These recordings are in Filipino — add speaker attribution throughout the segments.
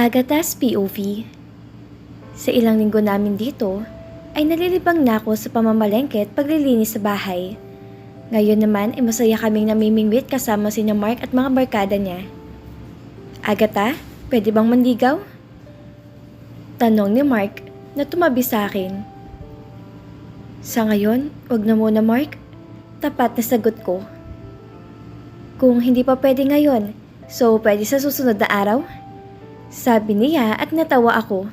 Speaker 1: Agatha's POV. Sa ilang linggo namin dito, ay nalilibang na ako sa pamamalengke at paglilinis sa bahay. Ngayon naman ay masaya kaming namimingwit kasama sina Mark at mga barkada niya. Agatha, pwede bang manligaw? Tanong ni Mark na tumabi sa akin. Sa ngayon, wag na muna Mark. Tapat na sagot ko. Kung hindi pa pwede ngayon, so pwede sa susunod na araw? Sabi niya at natawa ako.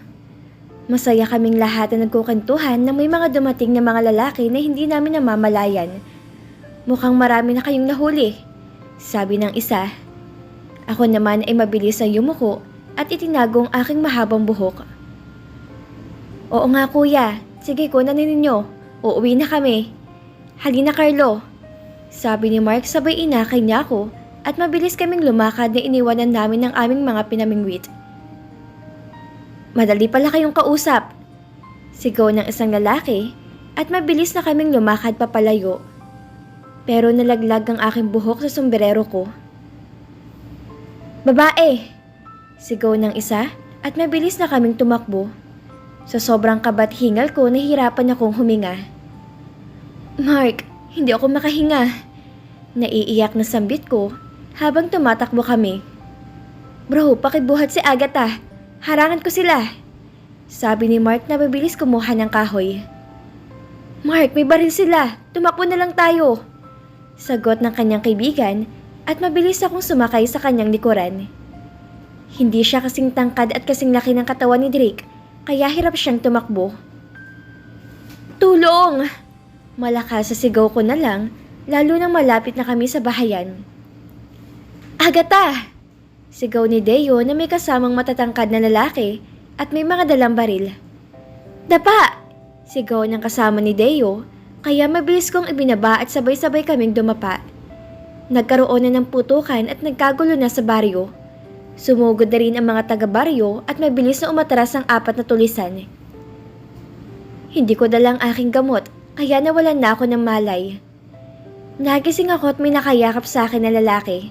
Speaker 1: Masaya kaming lahat na nagkukentuhan na may mga dumating na mga lalaki na hindi namin namamalayan. Mukhang marami na kayong nahuli, sabi ng isa. Ako naman ay mabilis na yumuko at itinago ang aking mahabang buhok. Oo nga kuya, sige kunan ninyo, uuwi na kami. Halina Carlo, sabi ni Mark sabay inakay niya ako at mabilis kaming lumakad na iniwanan namin ng aming mga pinamingwit. Madali pala kayong kausap, sigaw ng isang lalaki at mabilis na kaming lumakad papalayo. Pero nalaglag ang aking buhok sa sombrero ko. Babae! Sigaw ng isa at mabilis na kaming tumakbo. Sa sobrang kabat hingal ko nahihirapan akong huminga. Mark, hindi ako makahinga. Naiiyak na sambit ko habang tumatakbo kami. Bro, pakibuhat si Agatha. Harangan ko sila. Sabi ni Mark na mabilis kumuha ng kahoy. Mark, may baril sila. Tumakbo na lang tayo. Sagot ng kanyang kaibigan at mabilis akong sumakay sa kanyang likuran. Hindi siya kasing tangkad at kasing laki ng katawan ni Drake, kaya hirap siyang tumakbo. Tulong! Malakas sa sigaw ko na lang, lalo nang malapit na kami sa bahayan. Agatha! Sigaw ni Deo na may kasamang matatangkad na lalaki at may mga dalang baril. Dapa! Sigaw ng kasama ni Deo, kaya mabilis kong ibinaba at sabay-sabay kaming dumapa. Nagkaroon na ng putukan at nagkagulo na sa baryo. Sumugod na rin ang mga taga-baryo at mabilis na umatras ang 4 na tulisan. Hindi ko dalang aking gamot, kaya nawalan na ako ng malay. Nagising ako at may nakayakap sa akin na lalaki,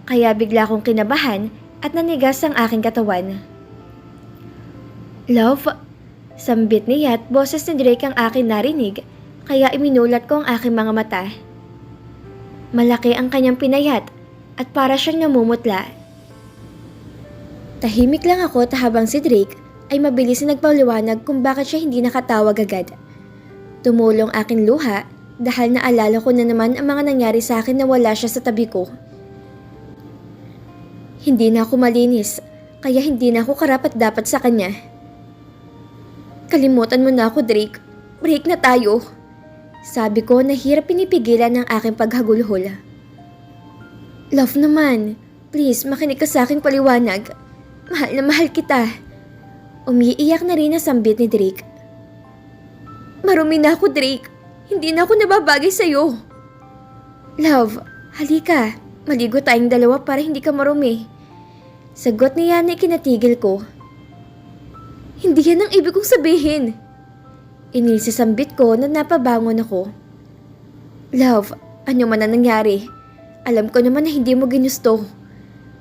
Speaker 1: kaya bigla akong kinabahan at nanigas ang aking katawan. Love, sambit niya at boses ni Drake ang akin narinig, kaya iminulat ko ang aking mga mata. Malaki ang kanyang pinayat at para siyang namumutla. Tahimik lang ako habang si Drake ay mabilis na nagpaliwanag kung bakit siya hindi nakatawag agad. Tumulong aking luha dahil naalala ko na naman ang mga nangyari sa akin na wala siya sa tabi ko. Hindi na ako malinis, kaya hindi na ako karapat-dapat sa kanya. Kalimutan mo na ako, Drake. Break na tayo. Sabi ko na hirap pinipigilan ng aking paghagulhol. Love naman, please makinig ka sa aking paliwanag. Mahal na mahal kita. Umiiyak na rin ang sambit ni Drake. Marumi na ako, Drake. Hindi na ako nababagay sa'yo. Love, halika. Maligo tayong dalawa para hindi ka marumi. Sagot niya na ikinatigil ko. Hindi yan ang ibig kong sabihin. Inisisambit ko na napabangon ako. Love, ano man ang nangyari? Alam ko naman na hindi mo ginusto.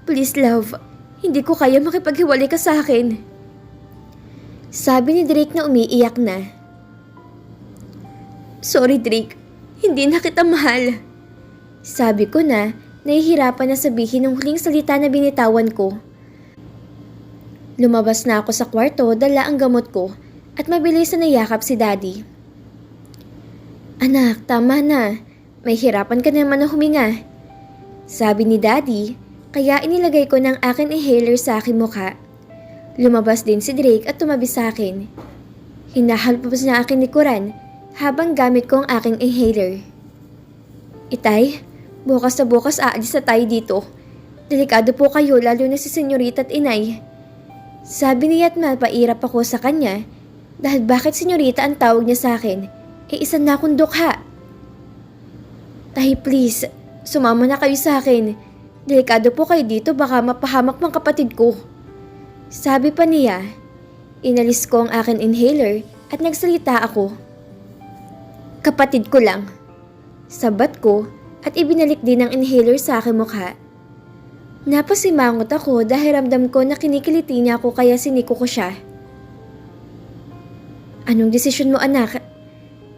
Speaker 1: Please love, hindi ko kaya makipaghiwalay ka sa akin. Sabi ni Drake na umiiyak na. Sorry Drake, hindi na kita mahal. Sabi ko na nahihirapan na sabihin ang huling salita na binitawan ko. Lumabas na ako sa kwarto, dala ang gamot ko at mabilis na nayakap si Daddy. Anak, tama na. May hirapan ka naman na huminga. Sabi ni Daddy, kaya inilagay ko ng akin inhaler sa aking mukha. Lumabas din si Drake at tumabi sa akin. Hinahalpas niya aking likuran habang gamit ko ang aking inhaler. Itay, bukas na bukas aalis na tayo dito. Delikado po kayo lalo na si senyorita at inay. Sabi niya at napairap ako sa kanya dahil bakit senyorita ang tawag niya sa akin, isa na akong dukha. Tay please, sumama na kayo sa akin. Delikado po kayo dito baka mapahamak mga kapatid ko. Sabi pa niya, inalis ko ang aking inhaler at nagsalita ako. Kapatid ko lang. Sabat ko at ibinalik din ang inhaler sa aking mukha. Napasimangot ako dahil ramdam ko na kinikiliti niya ako kaya siniko ko siya. Anong desisyon mo anak?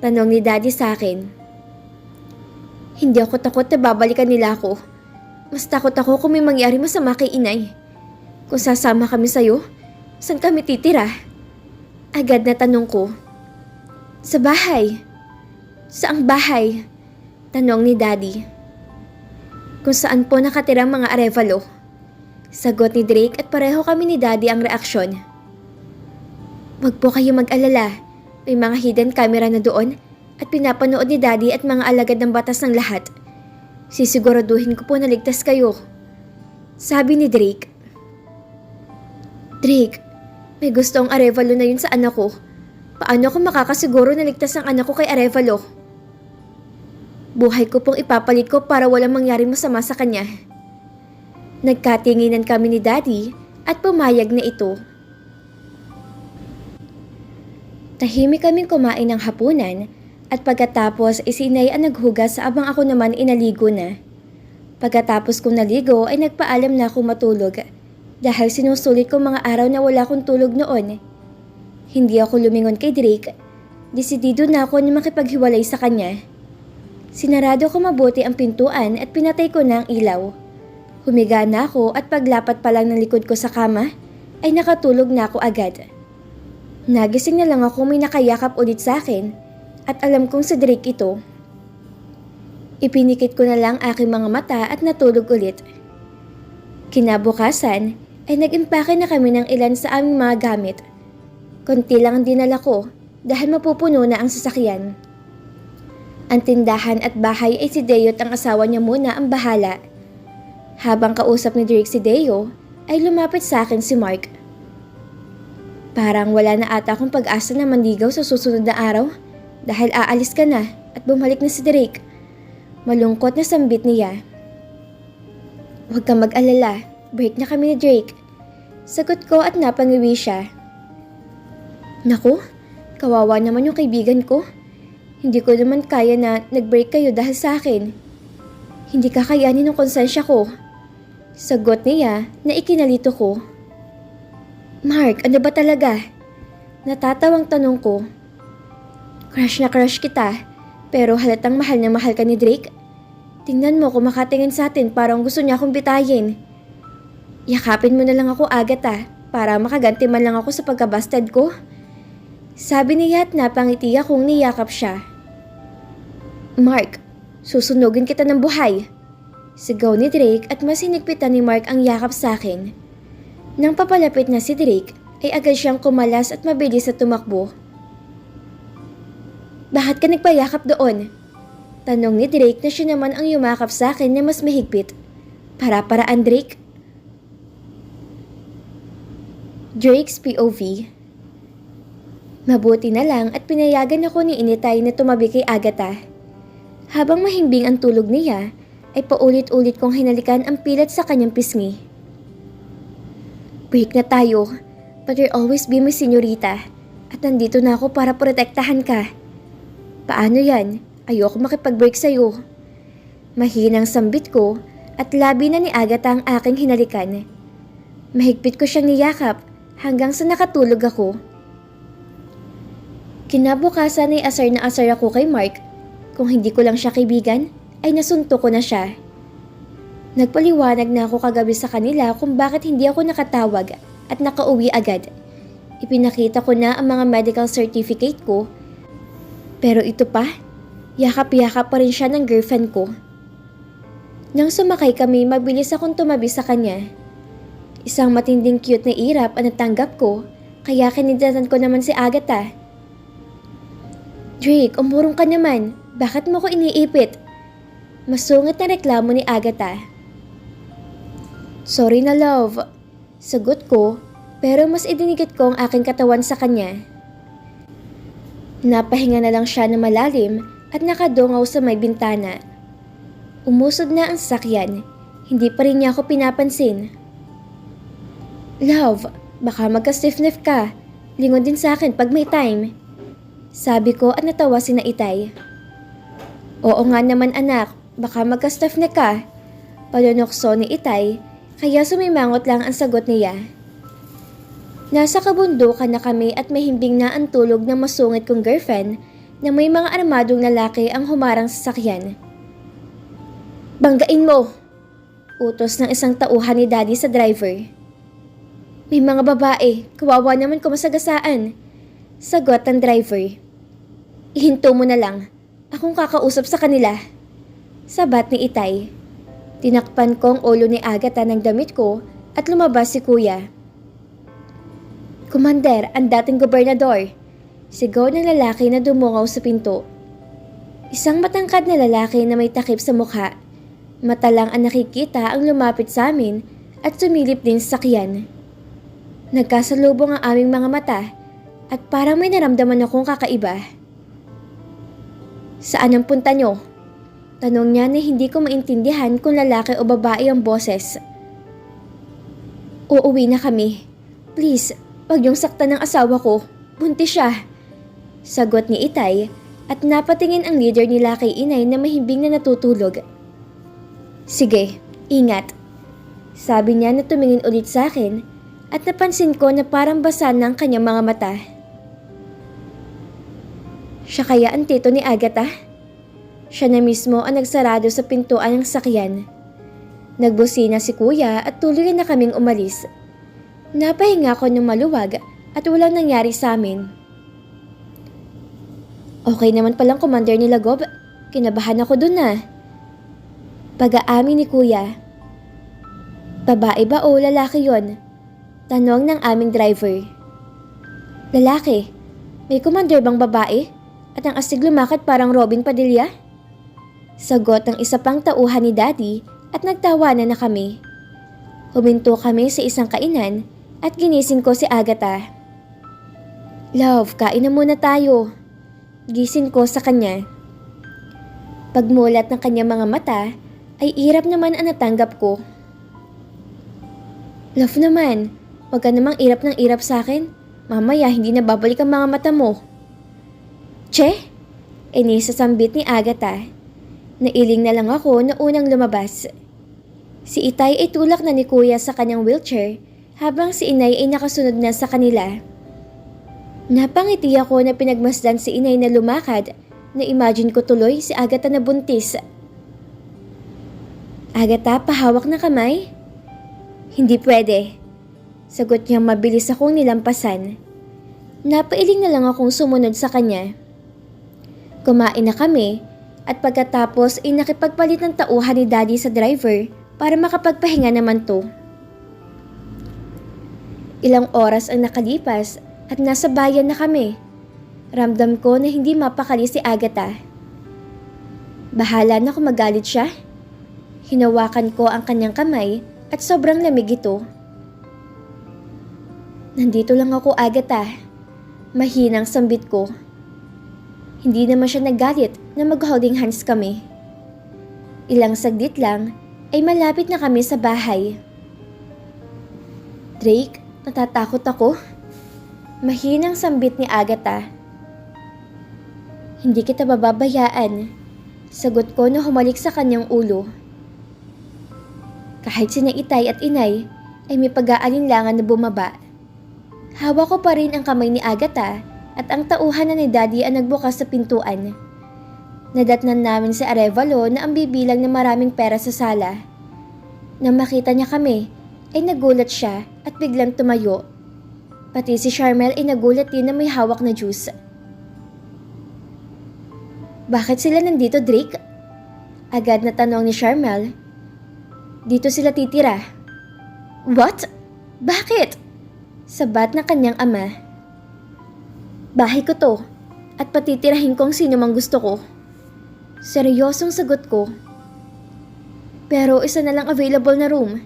Speaker 1: Tanong ni Daddy sa akin. Hindi ako takot na babalikan nila ako. Mas takot ako kung may mangyari masama kay inay. Kung sasama kami sa'yo, saan kami titira? Agad na tanong ko. Sa bahay. Saang bahay? Tanong ni Daddy. Kung saan po nakatira ang mga Arevalo. Sagot ni Drake at pareho kami ni Daddy ang reaksyon. Huwag po kayo mag-alala. May mga hidden camera na doon at pinapanood ni Daddy at mga alagad ng batas ng lahat. Sisiguraduhin ko po na ligtas kayo. Sabi ni Drake. Drake, may gustong Arevalo na yun sa anak ko. Paano ako makakasiguro na ligtas ang anak ko kay Arevalo? Buhay ko pong ipapalit ko para walang mangyari masama sa kanya. Nagkatinginan kami ni Daddy at pumayag na ito. Tahimik kaming kumain ng hapunan at pagkatapos si inay ang naghugas habang ako naman inaligo na. Pagkatapos kong naligo ay nagpaalam na akong matulog dahil sinusulit ko mga araw na wala akong tulog noon. Hindi ako lumingon kay Drake. Desidido na ako na makipaghiwalay sa kanya. Sinarado ko mabuti ang pintuan at pinatay ko na ang ilaw. Humiga na ako at paglapat pa lang ng likod ko sa kama ay nakatulog na ako agad. Nagising na lang ako may nakayakap ulit sa akin at alam kong si Drake ito. Ipinikit ko na lang aking mga mata at natulog ulit. Kinabukasan ay nag-impake na kami ng ilan sa aming mga gamit. Konti lang ang dinala ko dahil mapupuno na ang sasakyan. Ang tindahan at bahay ay si Deo at ang asawa niya muna ang bahala. Habang kausap ni Drake si Deo, ay lumapit sa akin si Mark. Parang wala na ata akong pag-asa na manligaw sa susunod na araw dahil aalis ka na at bumalik na si Drake. Malungkot na sambit niya. Huwag kang mag-alala, break na kami ni Drake. Sagot ko at napangiwi siya. Naku, kawawa naman yung kaibigan ko. Hindi ko naman kaya na nag-break kayo dahil sa akin. Hindi kakayanin ng konsensya ko. Sagot niya na ikinalito ko. Mark, ano ba talaga? Natatawang tanong ko. Crush na crush kita, pero halatang mahal na mahal ka ni Drake. Tingnan mo kung makatingin sa atin parang gusto niya akong bitayin. Yakapin mo na lang ako Agatha para makaganti man lang ako sa pagkabasted ko. Sabi niya at napangiti akong niyakap siya. Mark, susunugin kita ng buhay. Sigaw ni Drake at mas hinigpitan ni Mark ang yakap sa akin. Nang papalapit na si Drake, ay agad siyang kumalas at mabilis na tumakbo. Bakit ka nagpayakap doon? Tanong ni Drake na siya naman ang yumakap sa akin na mas mahigpit. Para-paraan Drake. Drake's POV. Mabuti na lang at pinayagan ako ni Initay na tumabi kay Agatha. Habang mahimbing ang tulog niya, ay paulit-ulit kong hinalikan ang pilat sa kanyang pisngi. Break na tayo, but you'll always be my senyorita at nandito na ako para protektahan ka. Paano yan? Ayoko makipag-break sa'yo. Mahinang sambit ko at labi na ni Agatha ang aking hinalikan. Mahigpit ko siyang niyakap hanggang sa nakatulog ako. Kinabukasan ay asar na asar ako kay Mark. Kung hindi ko lang siya kaibigan, ay nasunto ko na siya. Nagpaliwanag na ako kagabi sa kanila kung bakit hindi ako nakatawag at nakauwi agad. Ipinakita ko na ang mga medical certificate ko. Pero ito pa, yakap-yakap pa rin siya ng girlfriend ko. Nang sumakay kami, mabilis akong tumabi sa kanya. Isang matinding cute na irap ang natanggap ko, kaya kinidatan ko naman si Agatha. Drake, umurong ka naman. Bakit mo ko iniipit? Masungit na reklamo ni Agatha. Sorry na love. Sagot ko, pero mas idinigit ko ang aking katawan sa kanya. Napahinga na lang siya na malalim at nakadungaw sa may bintana. Umusod na ang sasakyan. Hindi pa rin niya ako pinapansin. Love, baka magka-stiff-neck ka. Lingon din sa akin pag may time. Sabi ko at natawa si Itay. Oo nga naman anak, baka magka-stiff-neck ka. Palunokso ni Itay Kaya sumimangot lang ang sagot niya. Nasa kabundukan na kami at may himbing na ang tulog ng masungit kong girlfriend na may mga armadong lalaki ang humarang sa sakyan. Banggain mo! Utos ng isang tauhan ni Daddy sa driver. May mga babae, kawawa naman kung masagasaan. Sagot ng driver. Ihinto mo na lang, akong kakausap sa kanila. Sabat ni Itay. Tinakpan ko ang ulo ni Agatha ng damit ko at lumabas si Kuya. Commander, ang dating gobernador. Sigaw ng lalaki na dumungaw sa pinto. Isang matangkad na lalaki na may takip sa mukha. Mata lang ang nakikita ang lumapit sa amin at sumilip din sa sakyan. Nagkasalubong ang aming mga mata at parang may naramdaman akong kakaiba. Saan ang punta nyo? Tanong niya na hindi ko maintindihan kung lalaki o babae ang boses. Uuwi na kami. Please, wag niyong saktan ng asawa ko. Buntis siya. Sagot ni Itay at napatingin ang leader nila kay Inay na mahimbing na natutulog. Sige, ingat. Sabi niya na tumingin ulit sa akin at napansin ko na parang basa na ang kanyang mga mata. Siya kaya ang tito ni Agatha? Siya na mismo ang nagsarado sa pintuan ng sakyan. Nagbusina si Kuya at tuloy na kaming umalis. Napahinga ko ng maluwag at walang nangyari sa amin. Okay naman palang commander ni Lagob. Kinabahan ako dun na. Pag-aamin ni Kuya. Babae ba o lalaki yon? Tanong ng aming driver. Lalaki. May commander bang babae? At ang astig lumakad parang Robin Padilla? Sagot ng isa pang tauhan ni Daddy at nagtawanan na kami. Huminto kami sa isang kainan at ginising ko si Agatha. Love, kain na muna tayo. Gising ko sa kanya. Pagmulat ng kanyang mga mata ay irap naman ang natanggap ko. Love naman, wag ka namang irap ng irap sa akin. Mamaya hindi na babalik ang mga mata mo. Che? Inisasambit ni Agatha. Nailing na lang ako na unang lumabas. Si Itay ay tulak na ni Kuya sa kanyang wheelchair habang si Inay ay nakasunod na sa kanila. Napangiti ako na pinagmasdan si Inay na lumakad na imagine ko tuloy si Agatha na buntis. Agatha, pahawak na kamay? Hindi pwede. Sagot niyang mabilis akong nilampasan. Napailing na lang akong sumunod sa kanya. Kumain na kami at pagkatapos ay nakipagpalit ng tauhan ni Daddy sa driver para makapagpahinga naman to. Ilang oras ang nakalipas at nasa bayan na kami. Ramdam ko na hindi mapakali si Agatha. Bahala na kung magalit siya. Hinawakan ko ang kanyang kamay at sobrang lamig ito. Nandito lang ako, Agatha. Mahinang sambit ko. Hindi naman siya naggalit na mag-holding hands kami. Ilang saglit lang ay malapit na kami sa bahay. Drake, natatakot ako. Mahinang sambit ni Agatha. Hindi kita bababayaan. Sagot ko na humalik sa kanyang ulo. Kahit sina Itay at Inay ay may pag-aalinlangan na bumaba. Hawak ko pa rin ang kamay ni Agatha at ang tauhan na ni Daddy ang nagbukas sa pintuan. Nadatnan namin si Arevalo na ang bibilang ng maraming pera sa sala. Nang makita niya kami, ay nagulat siya at biglang tumayo. Pati si Charmel ay nagulat din na may hawak na juice. Bakit sila nandito, Drake? Agad na tanong ni Charmel. Dito sila titira. What? Bakit? Sabat ng kanyang ama. Bahay ko to at patitirahin ko ang sino mang gusto ko. Seryosong sagot ko. Pero isa na lang available na room.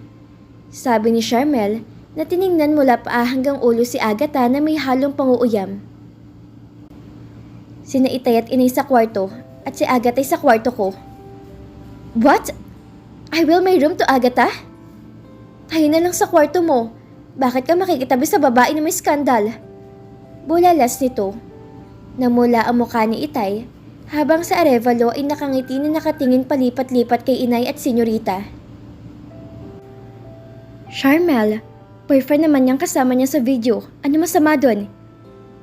Speaker 1: Sabi ni Charmel na tiningnan mula paa hanggang ulo si Agatha na may halong panguuyam. Sina Itay at Inay sa kwarto at si Agatha sa kwarto ko. What? I will my room to Agatha? Tayo na lang sa kwarto mo. Bakit ka makikitabi sa babae na may skandal? Bulalas nito. Namula ang mukha ni Itay habang sa Arevalo ay nakangiti na nakatingin palipat-lipat kay Inay at Senyorita. Charmel, boyfriend naman niyang kasama niya sa video. Ano masama doon?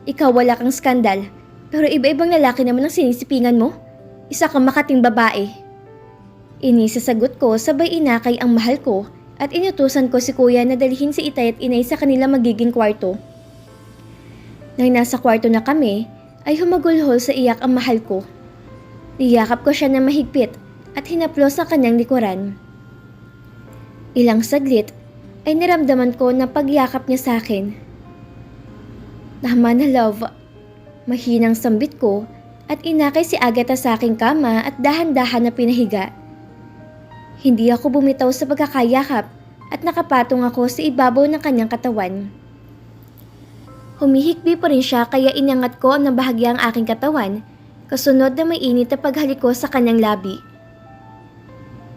Speaker 1: Ikaw wala kang skandal, pero iba-ibang lalaki naman ang sinisipingan mo. Isa kang makating babae. Inisasagot ko sabay inakay ang mahal ko at inutusan ko si kuya na dalhin si Itay at Inay sa kanila magiging kwarto. Nang nasa kwarto na kami, ay humagulhol sa iyak ang mahal ko. Niyakap ko siya na mahigpit at hinaplos ang kanyang likuran. Ilang saglit ay naramdaman ko na pagyakap niya sa akin. Tama na love. Mahinang sambit ko at inakay si Agatha sa aking kama at dahan-dahan na pinahiga. Hindi ako bumitaw sa pagkakayakap at nakapatong ako sa ibabaw ng kanyang katawan. Humihikbi pa rin siya kaya inangat ko ng bahagya ang aking katawan, kasunod na may init na paghalik ko sa kanyang labi.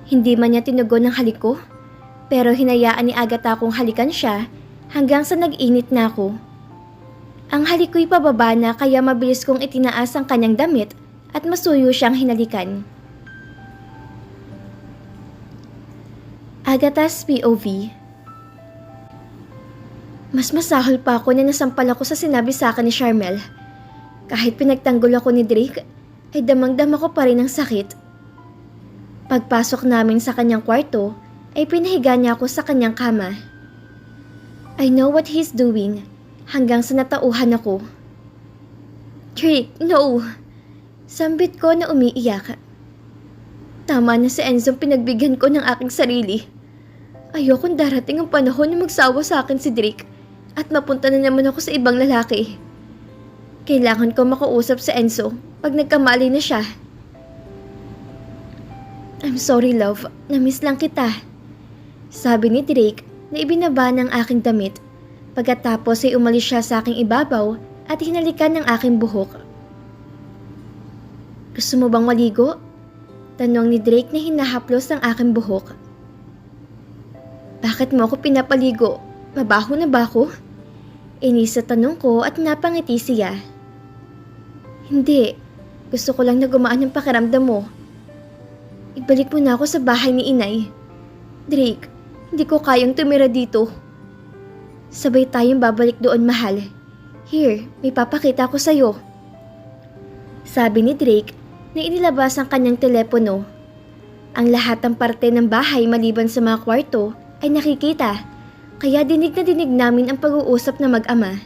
Speaker 1: Hindi man niya tinugon ng halik ko, pero hinayaan ni Agatha kong halikan siya hanggang sa nag-init na ako. Ang halik ko'y pababa na kaya mabilis kong itinaas ang kanyang damit at masuyo siyang hinalikan. Agatha's POV. Mas masahol pa ako na nasampal ako sa sinabi sa akin ni Charmel. Kahit pinagtanggol ako ni Drake, ay damang-dama ko pa rin ang sakit. Pagpasok namin sa kanyang kwarto, ay pinahiga niya ako sa kanyang kama. I know what he's doing, hanggang sa natauhan ako. Drake, no! Sambit ko na umiiyak. Tama na si Enzo pinagbigyan ko ng aking sarili. Ayokong darating ang panahon na magsawa sa akin si Drake at mapunta na naman ako sa ibang lalaki. Kailangan ko makausap si Enzo pag nagkamali na siya. I'm sorry love, na-miss lang kita. Sabi ni Drake na ibinaba ng aking damit. Pagkatapos ay umalis siya sa aking ibabaw at hinalikan ng aking buhok. Gusto mo bang maligo? Tanong ni Drake na hinahaplos ng aking buhok. Bakit mo ako pinapaligo? Mabaho na ba ako? Inis sa tanong ko at napangiti siya. Hindi. Gusto ko lang na gumaan ang pakiramdam mo. Ibalik mo na ako sa bahay ni Inay. Drake, hindi ko kayang tumira dito. Sabay tayong babalik doon, mahal. Here, may papakita ko sa'yo. Sabi ni Drake na inilabas ang kanyang telepono. Ang lahat ng parte ng bahay maliban sa mga kwarto ay nakikita, kaya dinig na dinig namin ang pag-uusap na mag-ama.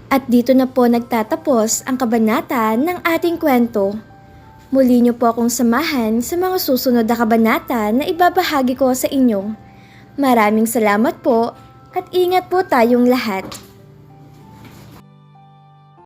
Speaker 1: At dito na po nagtatapos ang kabanata ng ating kwento. Muli niyo po akong samahan sa mga susunod na kabanata na ibabahagi ko sa inyo. Maraming salamat po at ingat po tayong lahat.